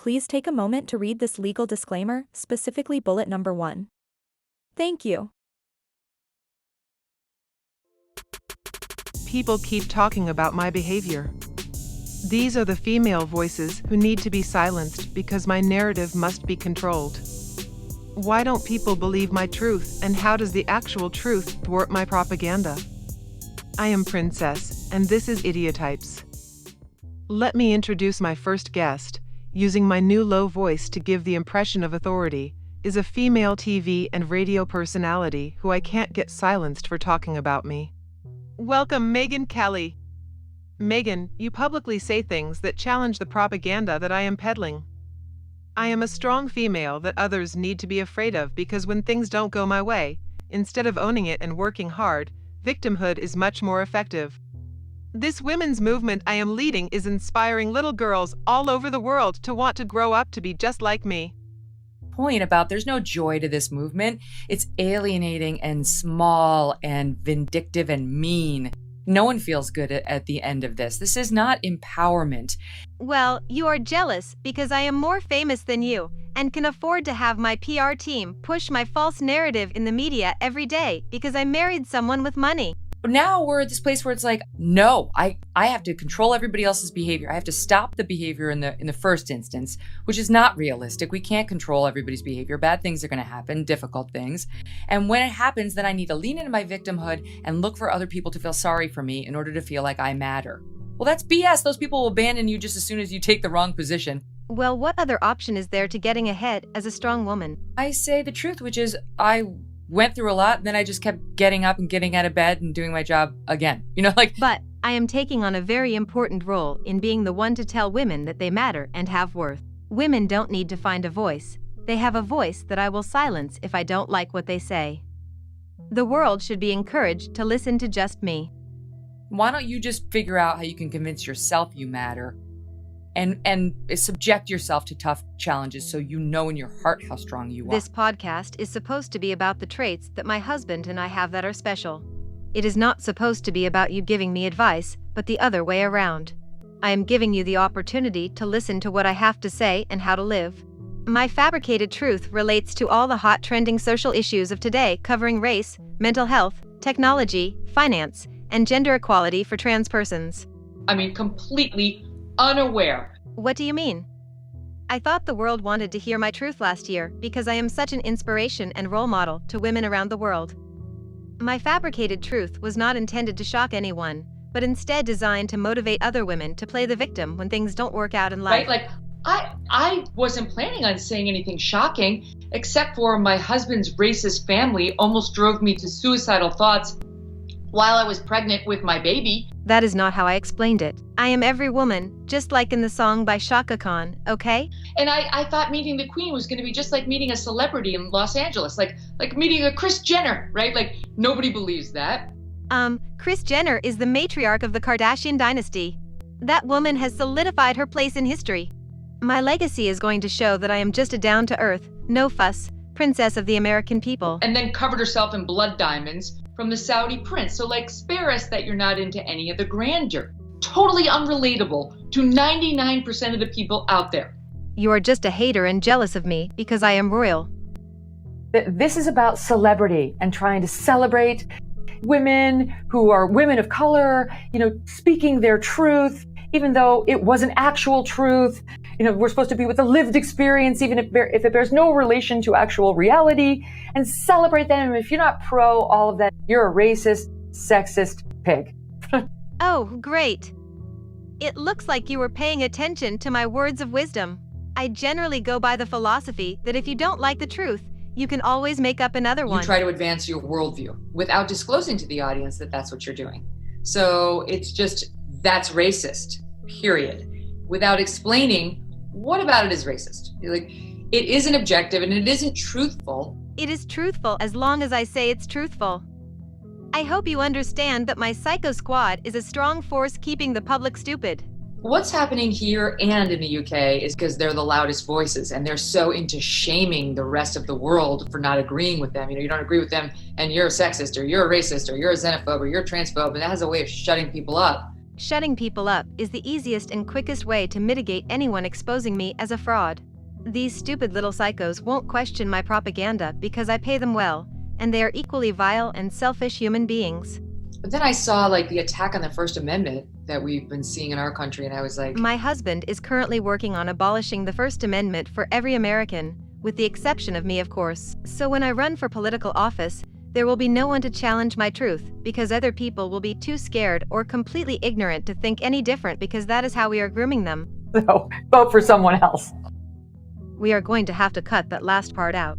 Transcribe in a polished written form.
Please take a moment to read this legal disclaimer, specifically bullet number 1. Thank you. People keep talking about my behavior. These are the female voices who need to be silenced because my narrative must be controlled. Why don't people believe my truth, and how does the actual truth thwart my propaganda? I am Princess, and this is Idiotypes. Let me introduce my first guest. Using my new low voice to give the impression of authority, is a female TV and radio personality who I can't get silenced for talking about me. Welcome, Megan Kelly. Megan, you publicly say things that challenge the propaganda that I am peddling. I am a strong female that others need to be afraid of because when things don't go my way, instead of owning it and working hard, victimhood is much more effective. This women's movement I am leading is inspiring little girls all over the world to want to grow up to be just like me. Point about there's no joy to this movement. It's alienating and small and vindictive and mean. No one feels good at the end of this. This is not empowerment. Well, you are jealous because I am more famous than you and can afford to have my PR team push my false narrative in the media every day because I married someone with money. Now we're at this place where it's like, no, I have to control everybody else's behavior. I have to stop the behavior in the first instance, which is not realistic. We can't control everybody's behavior. Bad things are going to happen, difficult things. And when it happens, then I need to lean into my victimhood and look for other people to feel sorry for me in order to feel like I matter. Well, that's BS. Those people will abandon you just as soon as you take the wrong position. Well, what other option is there to getting ahead as a strong woman? I say the truth, which is I went through a lot, and then I just kept getting up and getting out of bed and doing my job again. But I am taking on a very important role in being the one to tell women that they matter and have worth. Women don't need to find a voice. They have a voice that I will silence if I don't like what they say. The world should be encouraged to listen to just me. Why don't you just figure out how you can convince yourself you matter and subject yourself to tough challenges so you know in your heart how strong you are. This podcast is supposed to be about the traits that my husband and I have that are special. It is not supposed to be about you giving me advice, but the other way around. I am giving you the opportunity to listen to what I have to say and how to live. My fabricated truth relates to all the hot trending social issues of today, covering race, mental health, technology, finance, and gender equality for trans persons. Completely unaware. What do you mean? I thought the world wanted to hear my truth last year because I am such an inspiration and role model to women around the world. My fabricated truth was not intended to shock anyone, but instead designed to motivate other women to play the victim when things don't work out in life. Right? I wasn't planning on saying anything shocking, except for my husband's racist family almost drove me to suicidal thoughts while I was pregnant with my baby. That is not how I explained it. I am every woman, just like in the song by Shaka Khan, okay? And I thought meeting the Queen was going to be just like meeting a celebrity in Los Angeles, like meeting a Kris Jenner, right? Nobody believes that. Kris Jenner is the matriarch of the Kardashian dynasty. That woman has solidified her place in history. My legacy is going to show that I am just a down-to-earth, no-fuss, princess of the American people. And then covered herself in blood diamonds from the Saudi prince. So spare us that you're not into any of the grandeur. Totally unrelatable to 99% of the people out there. You are just a hater and jealous of me because I am royal. This is about celebrity and trying to celebrate women who are women of color, speaking their truth, even though it wasn't actual truth. We're supposed to be with a lived experience, even if it bears no relation to actual reality, and celebrate them. If you're not pro all of that, you're a racist, sexist pig. Oh, great. It looks like you were paying attention to my words of wisdom. I generally go by the philosophy that if you don't like the truth, you can always make up another one. You try to advance your worldview without disclosing to the audience that that's what you're doing. So it's just, that's racist, period. Without explaining what about it is racist. It isn't objective and it isn't truthful. It is truthful as long as I say it's truthful. I hope you understand that my Psycho Squad is a strong force keeping the public stupid. What's happening here and in the UK is because they're the loudest voices and they're so into shaming the rest of the world for not agreeing with them. You don't agree with them and you're a sexist or you're a racist or you're a xenophobe or you're a transphobe, and that has a way of shutting people up. Shutting people up is the easiest and quickest way to mitigate anyone exposing me as a fraud. These stupid little psychos won't question my propaganda because I pay them well, and they are equally vile and selfish human beings. But then I saw like the attack on the First Amendment that we've been seeing in our country, and I was like, My husband is currently working on abolishing the First Amendment for every American, with the exception of me, of course. So when I run for political office, there will be no one to challenge my truth, because other people will be too scared or completely ignorant to think any different, because that is how we are grooming them. So vote for someone else. We are going to have to cut that last part out.